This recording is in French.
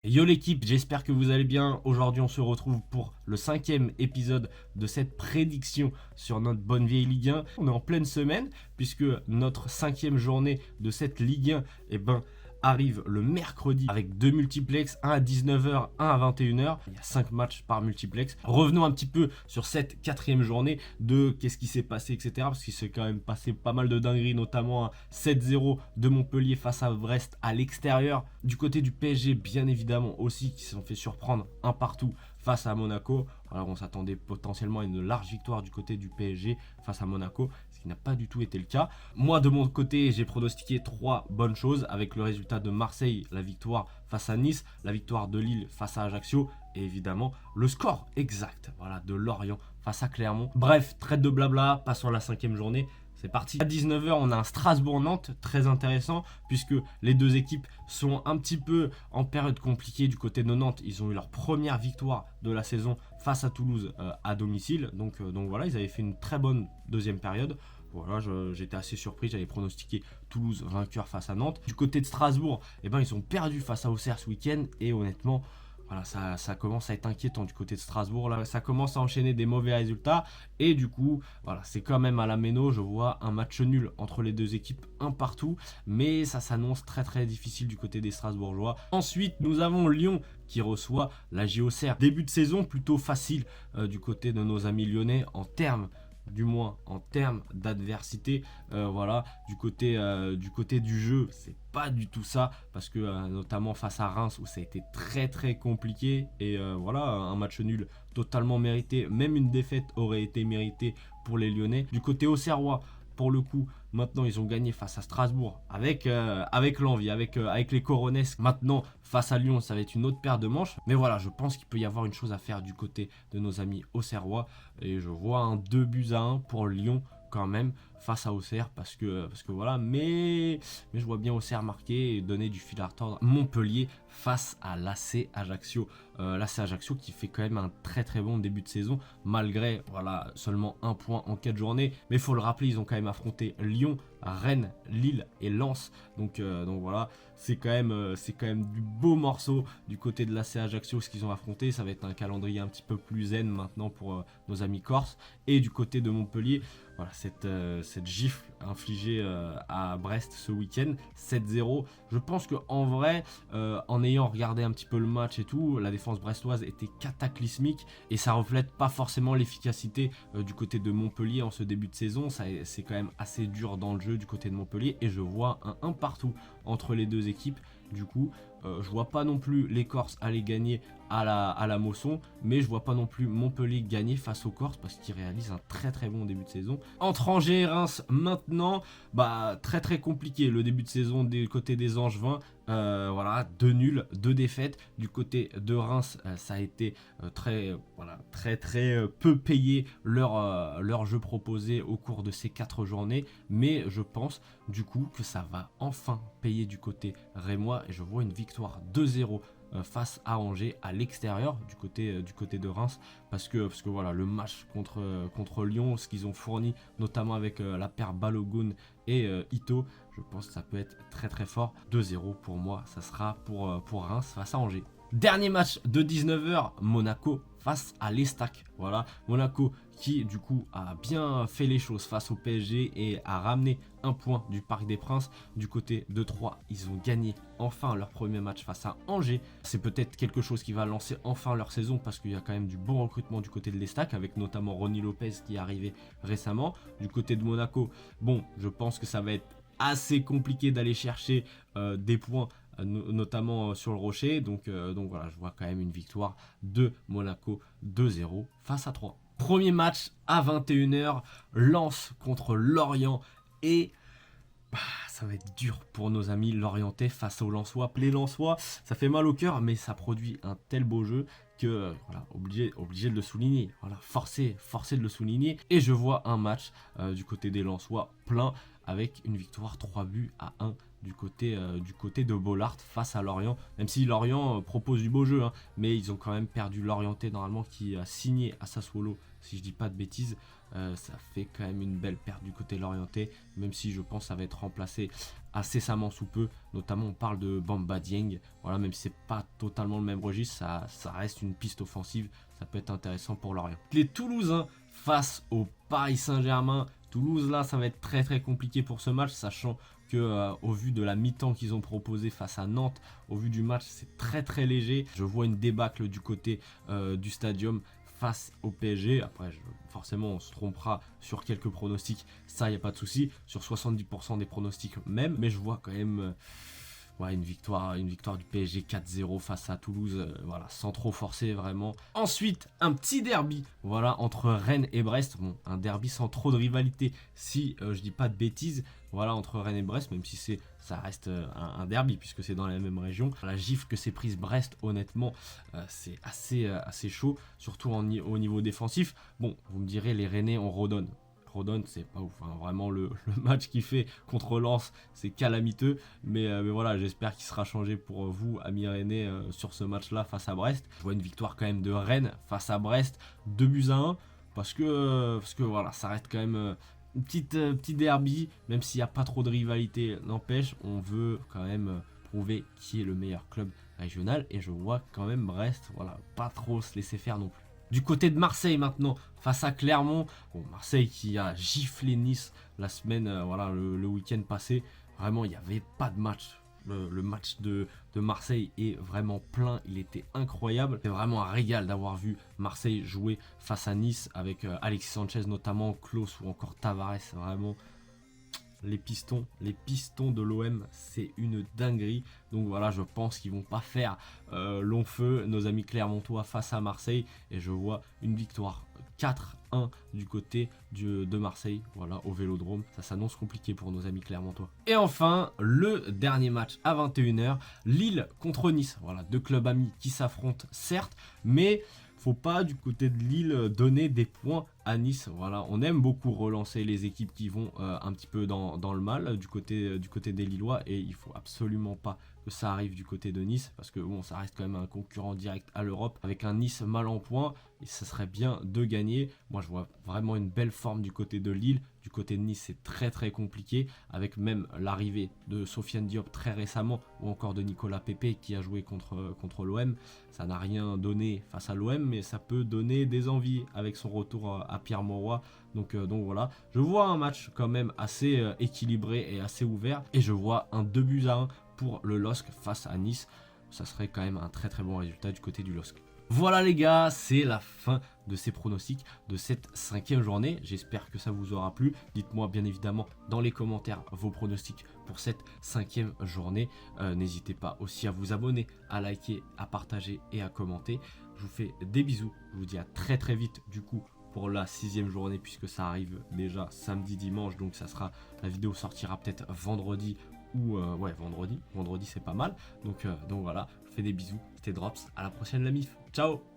Yo l'équipe, j'espère que vous allez bien. Aujourd'hui on se retrouve pour le 5e épisode de cette prédiction sur notre bonne vieille Ligue 1. On est en pleine semaine puisque notre 5e journée de cette Ligue 1 arrive le mercredi avec deux multiplex, un à 19h, un à 21h. Il y a 5 matchs par multiplex. Revenons un petit peu sur cette 4e journée de qu'est-ce qui s'est passé, etc. Parce qu'il s'est quand même passé pas mal de dingueries, notamment un 7-0 de Montpellier face à Brest à l'extérieur. Du côté du PSG, bien évidemment aussi, qui se sont fait surprendre un partout face à Monaco. Alors on s'attendait potentiellement à une large victoire du côté du PSG face à Monaco, ce qui n'a pas du tout été le cas. Moi de mon côté, j'ai pronostiqué 3 bonnes choses avec le résultat de Marseille, la victoire face à Nice, la victoire de Lille face à Ajaccio et évidemment le score exact de Lorient face à Clermont. Bref, trêve de blabla, passons à la 5e journée. C'est parti. À 19h, on a un Strasbourg-Nantes très intéressant puisque les deux équipes sont un petit peu en période compliquée du côté de Nantes. Ils ont eu leur première victoire de la saison face à Toulouse à domicile. Donc voilà, ils avaient fait une très bonne deuxième période. Voilà, j'étais assez surpris, j'avais pronostiqué Toulouse vainqueur face à Nantes. Du côté de Strasbourg, ils ont perdu face à Auxerre ce week-end et honnêtement, voilà, ça commence à être inquiétant du côté de Strasbourg. Là, ça commence à enchaîner des mauvais résultats. Et du coup, voilà, c'est quand même à la méno. Je vois un match nul entre les deux équipes, un partout. Mais ça s'annonce très très difficile du côté des Strasbourgeois. Ensuite, nous avons Lyon qui reçoit la JOCR. Début de saison plutôt facile du côté de nos amis lyonnais en termes d'adversité. Voilà, du côté du jeu, c'est pas du tout ça parce que notamment face à Reims où ça a été très très compliqué et voilà, un match nul totalement mérité, même une défaite aurait été méritée pour les Lyonnais. Du côté auxerrois, pour le coup, maintenant ils ont gagné face à Strasbourg avec l'envie, avec les Coronesques. Maintenant face à Lyon, ça va être une autre paire de manches. Mais voilà, je pense qu'il peut y avoir une chose à faire du côté de nos amis auxerrois. Et je vois un 2-1 pour Lyon quand même face à Auxerre parce que voilà, mais je vois bien Auxerre marquer et donner du fil à retordre. Montpellier face à l'AC Ajaccio. L'AC Ajaccio qui fait quand même un très très bon début de saison malgré voilà seulement un point en 4 journées. Mais il faut le rappeler, ils ont quand même affronté Lyon, Rennes, Lille et Lens. Donc voilà, c'est quand même du beau morceau du côté de l'AC Ajaccio ce qu'ils ont affronté. Ça va être un calendrier un petit peu plus zen maintenant pour nos amis corses. Et du côté de Montpellier, voilà, cette gifle infligée à Brest ce week-end, 7-0. Je pense qu'en vrai, en ayant regardé un petit peu le match et tout, la défense brestoise était cataclysmique et ça reflète pas forcément l'efficacité du côté de Montpellier en ce début de saison. C'est quand même assez dur dans le jeu du côté de Montpellier et je vois un partout entre les deux équipes. Du coup, je vois pas non plus les Corses aller gagner à la Mosson, mais je vois pas non plus Montpellier gagner face aux Corses parce qu'ils réalisent un très très bon début de saison. Entre Angers et Reims maintenant, très très compliqué le début de saison du côté des Angevins. Voilà, 2 nuls, 2 défaites. Du côté de Reims, ça a été très peu payé leur jeu proposé au cours de ces 4 journées. Mais je pense du coup que ça va enfin payer du côté rémois et je vois une victoire 2-0 face à Angers à l'extérieur du côté de Reims parce que voilà le match contre Lyon, ce qu'ils ont fourni notamment avec la paire Balogun et Ito, je pense que ça peut être très très fort. 2-0 pour moi, ça sera pour Reims face à Angers. Dernier match de 19h, Monaco face à l'Estac. Voilà, Monaco qui du coup a bien fait les choses face au PSG et a ramené un point du Parc des Princes. Du côté de Troyes, ils ont gagné enfin leur premier match face à Angers. C'est peut-être quelque chose qui va lancer enfin leur saison parce qu'il y a quand même du bon recrutement du côté de l'Estac avec notamment Ronny Lopez qui est arrivé récemment. Du côté de Monaco, bon, je pense que ça va être assez compliqué d'aller chercher des points notamment sur le Rocher. Donc voilà, je vois quand même une victoire de Monaco 2-0 face à 3. Premier match à 21h, Lens contre Lorient et ça va être dur pour nos amis lorientais face aux Lensois. Les Lensois, ça fait mal au cœur, mais ça produit un tel beau jeu que voilà, obligé de le souligner. Voilà, forcé de le souligner. Et je vois un match du côté des Lensois plein avec une victoire 3-1 du côté de Bollaert face à Lorient. Même si Lorient propose du beau jeu, hein, mais ils ont quand même perdu Lorientais normalement qui a signé à Sassuolo, si je dis pas de bêtises. Ça fait quand même une belle perte du côté Lorientais, même si je pense que ça va être remplacé incessamment sous peu. Notamment on parle de Bamba Dieng, voilà, même si c'est pas totalement le même registre, ça reste une piste offensive, ça peut être intéressant pour Lorient. Les Toulousains face au Paris Saint-Germain. Toulouse là ça va être très très compliqué pour ce match, sachant que au vu de la mi-temps qu'ils ont proposé face à Nantes, au vu du match c'est très très léger. Je vois une débâcle du côté du stadium face au PSG. Après forcément on se trompera sur quelques pronostics, ça il n'y a pas de souci, sur 70% des pronostics même, mais je vois quand même ouais, une victoire du PSG 4-0 face à Toulouse, voilà, sans trop forcer vraiment. Ensuite, un petit derby, voilà, entre Rennes et Brest. Bon, un derby sans trop de rivalité, si je dis pas de bêtises, voilà, entre Rennes et Brest, même si ça reste un derby puisque c'est dans la même région. La gifle que s'est prise Brest, honnêtement, c'est assez chaud, surtout au niveau défensif. Bon, vous me direz, les Rennais, on redonne. C'est pas ouf, hein. Vraiment le match qu'il fait contre Lens c'est calamiteux, mais voilà, j'espère qu'il sera changé pour vous amis rennais sur ce match là face à Brest. Je vois une victoire quand même de Rennes face à Brest, 2-1, parce que voilà, ça reste quand même une petit derby, même s'il n'y a pas trop de rivalité, n'empêche, on veut quand même prouver qui est le meilleur club régional, et je vois quand même Brest, voilà, pas trop se laisser faire non plus. Du côté de Marseille maintenant, face à Clermont. Bon, Marseille qui a giflé Nice la semaine, voilà, le week-end passé. Vraiment, il n'y avait pas de match. Le match de Marseille est vraiment plein, il était incroyable. C'est vraiment un régal d'avoir vu Marseille jouer face à Nice avec Alexis Sanchez notamment, Klose ou encore Tavares. Vraiment, les pistons de l'OM, c'est une dinguerie. Donc voilà, je pense qu'ils vont pas faire long feu, nos amis clermontois face à Marseille, et je vois une victoire 4-1 du côté de Marseille, voilà, au Vélodrome. Ça s'annonce compliqué pour nos amis clermontois. Et enfin, le dernier match à 21h, Lille contre Nice. Voilà, deux clubs amis qui s'affrontent certes, mais faut pas du côté de Lille donner des points à Nice. Voilà, on aime beaucoup relancer les équipes qui vont un petit peu dans le mal du côté des Lillois, et il faut absolument pas que ça arrive du côté de Nice, parce que bon, ça reste quand même un concurrent direct à l'Europe avec un Nice mal en point, et ça serait bien de gagner. Moi je vois vraiment une belle forme du côté de Lille. Du côté de Nice c'est très très compliqué, avec même l'arrivée de Sofiane Diop très récemment, ou encore de Nicolas Pepe qui a joué contre l'OM. Ça n'a rien donné face à l'OM, mais ça peut donner des envies avec son retour à Pierre Mauroy. Donc voilà, je vois un match quand même assez équilibré et assez ouvert, et je vois un 2-1 pour le LOSC face à Nice. Ça serait quand même un très très bon résultat du côté du LOSC. Voilà les gars, c'est la fin de ces pronostics de cette 5e journée. J'espère que ça vous aura plu. Dites-moi bien évidemment dans les commentaires vos pronostics pour cette 5e journée. N'hésitez pas aussi à vous abonner, à liker, à partager et à commenter. Je vous fais des bisous. Je vous dis à très très vite du coup pour la 6e journée, puisque ça arrive déjà samedi, dimanche. Donc ça sera, la vidéo sortira peut-être vendredi, ou ouais, vendredi c'est pas mal. Donc voilà, je vous fais des bisous, c'était Drops, à la prochaine la mif, ciao.